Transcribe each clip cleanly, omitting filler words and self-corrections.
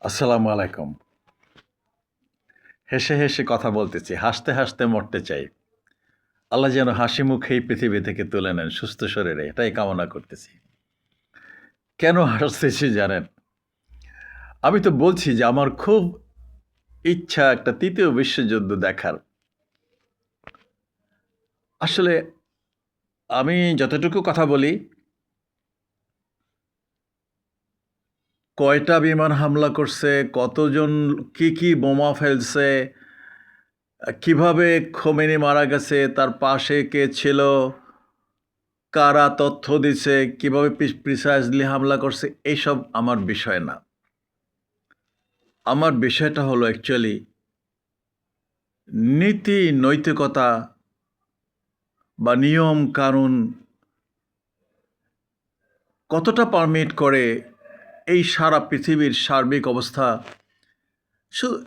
আসসালামু আলাইকুম। হেসে হেসে কথা বলতেছি, হাসতে হাসতে মরতে চাই। আল্লাহ যেন হাসি মুখে এই পৃথিবী থেকে তুলে নেন সুস্থ শরীরে, এটাই কামনা করতেছি। কেন হাসতেছি জানেন? আমি তো বলছি যে আমার খুব ইচ্ছা একটা তৃতীয় বিশ্বযুদ্ধ দেখার। আসলে আমি যতটুকু কথা বলি, কয়টা বিমান হামলা করছে, কতজন কি কি বোমা ফেলছে, কিভাবে খোমেনি মারা গেছে, তার পাশে কে ছিল, কারা তথ্য দিছে, কিভাবে প্রিসাইজলি হামলা করছে, এইসব আমার বিষয় না। আমার বিষয়টা হলো অ্যাকচুয়ালি নীতি নৈতিকতা বা নিয়ম কানুন কতটা পারমিট করে এই সারা পৃথিবীর সার্বিক অবস্থা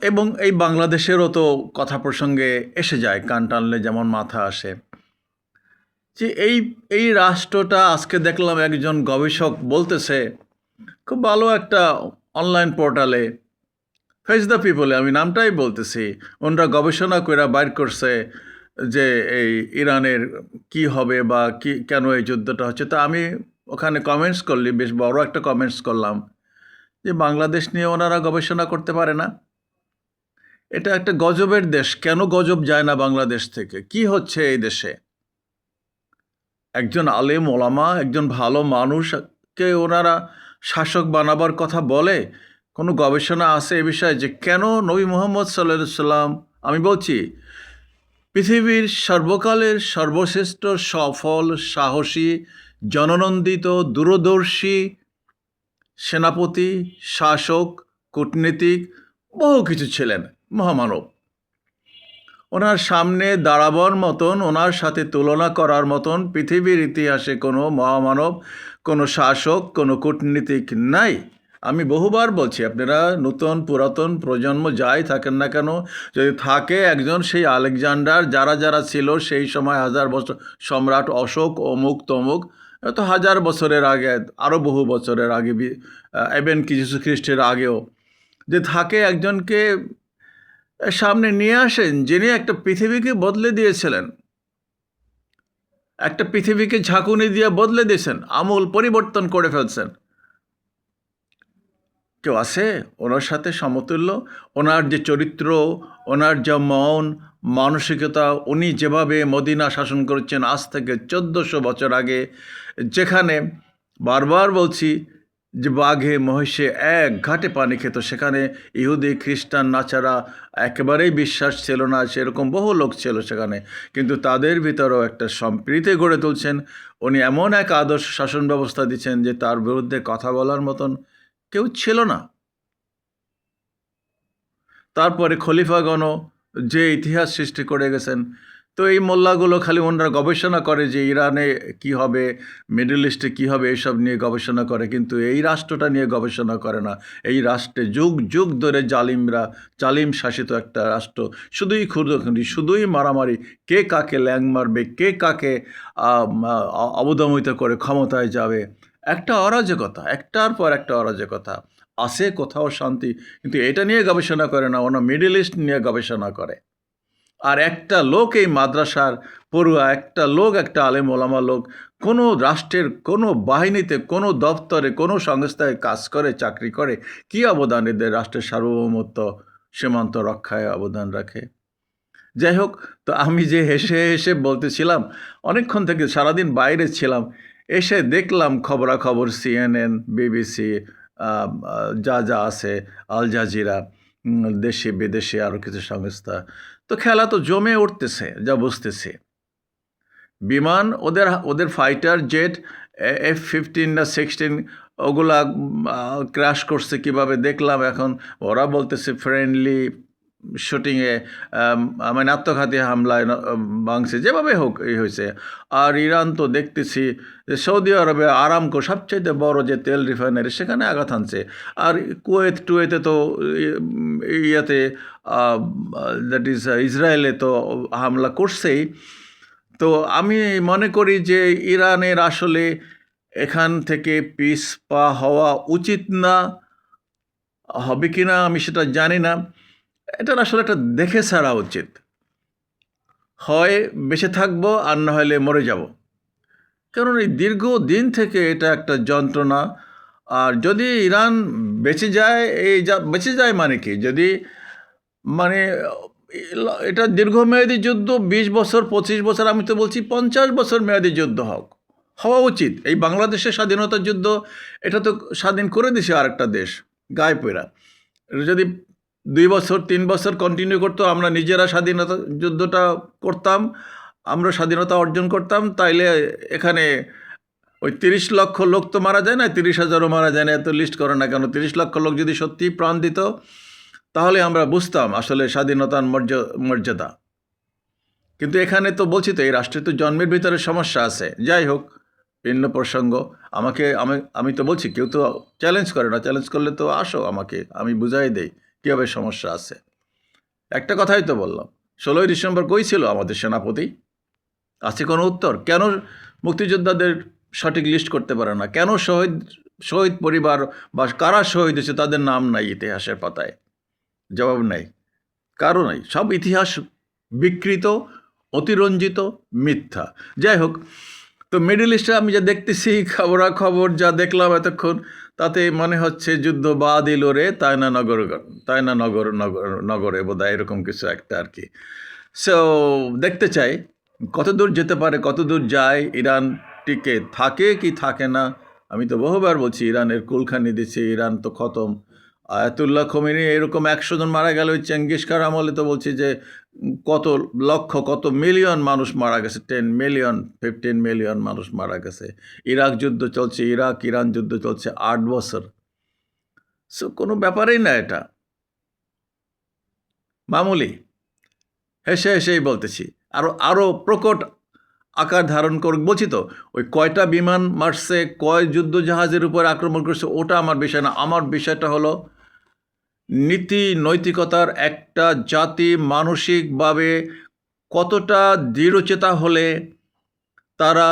এবং এই বাংলাদেশেরও তো কথা প্রসঙ্গে এসে যায়, কান টানলে যেমন মাথা আসে যে এই রাষ্ট্রটা আজকে দেখলাম একজন গবেষক বলতেছে খুব ভালো একটা অনলাইন পোর্টালে ফেস দ্য পিপলে, আমি নামটাই বলতেছি, ওনারা গবেষণা করে বাইর করছে যে এই ইরানের কি হবে বা কি কেন এই যুদ্ধটা হচ্ছে। তা আমি ওখানে কমেন্টস করলি, বেশ বড় একটা কমেন্টস করলাম যে বাংলাদেশ নিয়ে ওনারা গবেষণা করতে পারে না। এটা একটা গজবের দেশ, কেন গজব যায় না বাংলাদেশ থেকে? কি হচ্ছে এই দেশে? একজন আলেম ওলামা, একজন ভালো মানুষকে ওনারা শাসক বানাবার কথা বলে? কোনো গবেষণা আছে এ বিষয়ে যে কেন নবী মুহাম্মদ সাল্লাল্লাহু আলাইহি সাল্লাম, আমি বলছি পৃথিবীর সর্বকালের সর্বশ্রেষ্ঠ সফল সাহসী জননন্দিত দূরদর্শী সেনাপতি, শাসক, কূটনীতিক, বহু কিছু ছিলেন, মহামানব। ওনার সামনে দাঁড়াবার মতন, ওনার সাথে তুলনা করার মতন পৃথিবীর ইতিহাসে কোনো মহামানব, কোনো শাসক, কোনো কূটনীতিক নাই। আমি বহুবার বলছি, আপনারা নতুন পুরাতন প্রজন্ম যাই থাকেন না কেন, যদি থাকে একজন সেই আলেকজান্ডার, যারা যারা ছিল সেই সময় হাজার বছর সম্রাট অশোক অমুক তমুক, তো হাজার বছরের আগে, আরও বহু বছরের আগে, এবেন কি যীশু খ্রিস্টের আগেও, যে থাকে একজনকে সামনে নিয়ে আসেন যিনি একটা পৃথিবীকে বদলে দিয়েছিলেন, একটা পৃথিবীকে ঝাঁকুনি দিয়ে বদলে দিয়েছেন, আমূল পরিবর্তন করে ফেলছেন। কেউ আছে ওনার সাথে সমতুল্য? ওনার যে চরিত্র, ওনার যে মন মানসিকতা, উনি যেভাবে মদিনা শাসন করেছেন আজ থেকে 1400 বছর আগে, যেখানে বারবার বলছি যে বাঘে মহিষে এক ঘাটে পানি খেত, সেখানে ইহুদি খ্রিস্টান নাচারা একেবারেই বিশ্বাস ছিল না, সেরকম বহু লোক ছিল সেখানে, কিন্তু তাদের ভিতরেও একটা সম্প্রীতি গড়ে তুলছেন। উনি এমন এক আদর্শ শাসন ব্যবস্থা দিচ্ছেন যে তার বিরুদ্ধে কথা বলার মতন কেউ ছিল না। তারপরে খলিফাগণও যে ইতিহাস সৃষ্টি করে গেছেন, তো এই মোল্লাগুলো খালি ওনারা গবেষণা করে যে ইরানে কি হবে, মিডল ইস্টে কী হবে, এইসব নিয়ে গবেষণা করে, কিন্তু এই রাষ্ট্রটা নিয়ে গবেষণা করে না। এই রাষ্ট্রে যুগ যুগ ধরে জালিম শাসিত একটা রাষ্ট্র, শুধুই খুঁড়ি, শুধুই মারামারি, কে কাকে ল্যাং মারবে, কে কাকে অবদমিত করে ক্ষমতায় যাবে, একটা অরাজকতা, একটার পর একটা অরাজকতা। আছে কোথাও শান্তি, কিন্তু এটা নিয়ে গবেষণা করে না, ওরা মিডল ইস্ট নিয়ে গবেষণা করে। আর একটা লোক এই মাদ্রাসার পড়ুয়া, একটা লোক, একটা আলেম ওলামা লোক, কোনো রাষ্ট্রের কোনো বাহিনীতে, কোনো দপ্তরে, কোনো সংস্থায় কাজ করে, চাকরি করে, কী অবদান এদের রাষ্ট্রের সার্বভৌমত্ব সীমান্ত রক্ষায় অবদান রাখে? যাই হোক, তো আমি যে হেসে হেসে বলতেছিলাম, অনেকক্ষণ থেকে সারাদিন বাইরে ছিলাম, এসে দেখলাম খবরাখবর সিএনএন, বিবিসি, যা যা আছে, আল জাজিরা, দেশে বিদেশে আরও কিছু সংস্থা, তো খেলা তো জমে উঠতেছে যা বুঝতেছি। বিমান, ওদের ওদের ফাইটার জেট F-15 না 16 ওগুলা ক্র্যাশ করছে কিভাবে দেখলাম। এখন ওরা বলতেছে ফ্রেন্ডলি শুটিংয়ে, মানে আত্মঘাতী হামলায় ভাঙছে, যেভাবে হোক এই হয়েছে। আর ইরান তো দেখতেছি যে সৌদি আরবে আরামকো, সবচাইতে বড় যে তেল রিফাইনারি, সেখানে আঘাত হানছে। আর কুয়েত টুয়েতে তো ইয়াতে দ্যাট ইজ ইসরায়েলে তো হামলা করছেই। তো আমি মনে করি যে ইরানের আসলে এখান থেকে পিছপা হওয়া উচিত না, হবে কি না আমি সেটা জানি না। এটা আসলে একটা দেখে ছাড়া উচিত। হয় বেঁচে থাকবো আর না হলে মরে যাব। কারণ এই দীর্ঘদিন থেকে এটা একটা যন্ত্রণা। আর যদি ইরান বেঁচে যায়, বেঁচে যায় মানে কি, যদি মানে এটা দীর্ঘমেয়াদী যুদ্ধ 20 বছর 25 বছর, আমি তো বলছি 50 বছর মেয়াদী যুদ্ধ হওয়া উচিত। এই বাংলাদেশের স্বাধীনতার যুদ্ধ, এটা তো স্বাধীন করে দিছে আরেকটা দেশ গায়ে পড়া। যদি 2 বছর 3 বছর কন্টিনিউ করতো, আমরা নিজেরা স্বাধীনতা যুদ্ধটা করতাম, আমরা স্বাধীনতা অর্জন করতাম, তাইলে এখানে ওই 30 লক্ষ লোক তো মারা যায় না, 30,000ও মারা যায় না, এত লিস্ট করে না কেন। 30 লক্ষ লোক যদি সত্যি প্রাণ দিত, তাহলে আমরা বুঝতাম আসলে স্বাধীনতার মর্যাদা। কিন্তু এখানে তো বলছি তো, এই রাষ্ট্রে তো জন্মের ভিতরে সমস্যা আছে। যাই হোক, ভিন্ন প্রসঙ্গ। আমি তো বলছি, কেউ তো চ্যালেঞ্জ করে না। চ্যালেঞ্জ করলে তো আসো আমাকে, আমি বুঝাই দেই কীভাবে সমস্যা আছে। একটা কথাই তো বললাম, 16ই ডিসেম্বর কই ছিল আমাদের সেনাপতি? আছে কোনো উত্তর? কেন মুক্তিযোদ্ধাদের সঠিক লিস্ট করতে পারে না? কেন শহীদ পরিবার বা কারা শহীদ হয়েছে তাদের নাম নাই ইতিহাসের পাতায়? জবাব নাই, কারো নাই। সব ইতিহাস বিকৃত, অতিরঞ্জিত, মিথ্যা। যাই হোক, তো মিডল ইস্টে আমি যা দেখতেছি, খবরাখবর যা দেখলাম এতক্ষণ, তাতে মনে হচ্ছে যুদ্ধ বা দিল রে নগরে বোধহয় এরকম কিছু একটা আর কি। সো দেখতে চাই কতদূর যেতে পারে, কতদূর যায়, ইরান টিকে থাকে কি থাকে না। আমি তো বহুবার বলছি ইরানের কুলখানি দিচ্ছে, ইরান তো খতম। আয়াতুল্লাহ খোমেনি এরকম 100 জন মারা গেল। ওই চেঙ্গিস খান আমলে তো বলছি যে কত লক্ষ, কত মিলিয়ন মানুষ মারা গেছে, 10 মিলিয়ন 15 মিলিয়ন মানুষ মারা গেছে। ইরাক যুদ্ধ চলছে, ইরান যুদ্ধ চলছে 8 বছর। সো কোনো ব্যাপারই না, এটা মামুলি। হেসেই বলতেছি, আরও প্রকট আকার ধারণ করে বলছি তো। ওই কয়টা বিমান মারছে, কয় যুদ্ধ জাহাজের উপর আক্রমণ করছে, ওটা আমার বিষয় না। আমার বিষয়টা হলো নীতি নৈতিকতার একটা জাতি মানসিকভাবে কতটা দৃঢ়চেতা হলে তারা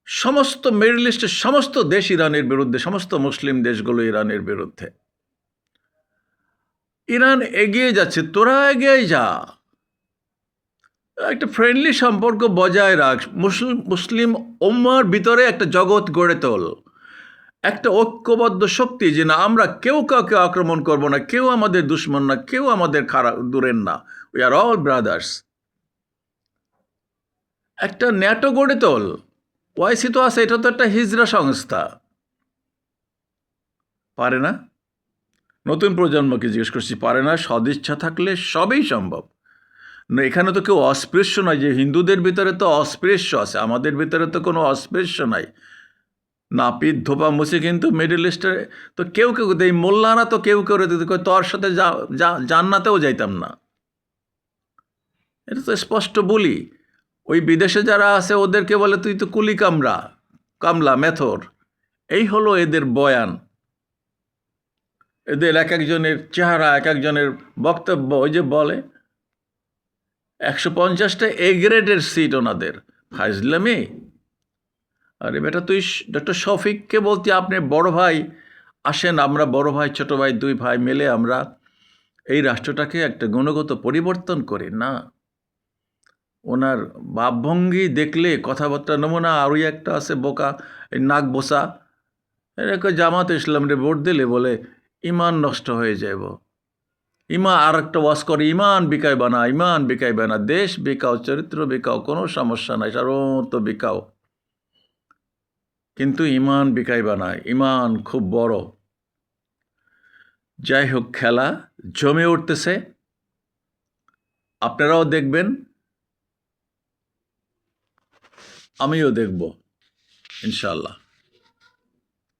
সমস্ত মিডল ইস্টের সমস্ত দেশ ইরানের বিরুদ্ধে, সমস্ত মুসলিম দেশগুলো ইরানের বিরুদ্ধে। ইরান এগিয়ে যাচ্ছে, তোরা এগিয়ে যা, একটা ফ্রেন্ডলি সম্পর্ক বজায় রাখ, মুসলিম উম্মার ভিতরে একটা জগৎ গড়ে তোল, একটা ঐক্যবদ্ধ শক্তি, যে না, আমরা কেউ কাউকে আক্রমণ করব না, কেউ আমাদের দুশ্মন না, কেউ আমাদের খারাপ দূরের না, উই আর অল ব্রাদার্স। একটা ন্যাটো গড়ে তোল। ওয়াইসি তো আছে, এটা তো একটা হিজরা সংস্থা। পারে না? নতুন প্রজন্মকে জিজ্ঞেস করছি, পারে না? সদিচ্ছা থাকলে সবই সম্ভব। না, এখানে তো কেউ অস্পৃশ্য নয়। যে হিন্দুদের ভিতরে তো অস্পৃশ্য আছে, আমাদের ভিতরে তো কোনো অস্পৃশ্য নাই। নাপিত ধোপা মুছে কিন্তু মিডল ইস্টে তো কেউ এই মোল্লারা তো কেউ তোর সাথে জান্নাতেও যাইতাম না। এটা তো স্পষ্ট বলি। ওই বিদেশে যারা আছে ওদেরকে বলে তুই তো কুলি কামলা মেথর। এই হলো এদের বয়ান, এদের এক একজনের চেহারা, এক একজনের বক্তব্য। ওই যে বলে 150টা এ গ্রেডের সিট ওনাদের। ফাইজলামি। আরে বেটা, তুই ডক্টর শফিককে বলতি, আপনি বড় ভাই, আসেন আমরা বড় ভাই ছোট ভাই 2 ভাই মিলে আমরা এই রাষ্ট্রটাকে একটা গুণগত পরিবর্তন করি না। ওনার ভাবভঙ্গি দেখলে, কথাবার্তা নমুনা। আর ওই একটা আছে বোকা, এই নাক বোসা, এরকম জামাত ইসলাম রে ভোট দিলে বলে ইমান নষ্ট হয়ে যাব। আর একটা ওয়াজ করে, ইমান বিকাই বানা, দেশ বিকাও, চরিত্র বিকাও, কোনো সমস্যা নাই, সার্বভৌমত্ব বিকাও, কিন্তু ইমান বিকাইবা না, ইমান খুব বড়। যাই হোক, খেলা জমে উঠতেছে, আপনারাও দেখবেন, আমিও দেখব ইনশাআল্লাহ।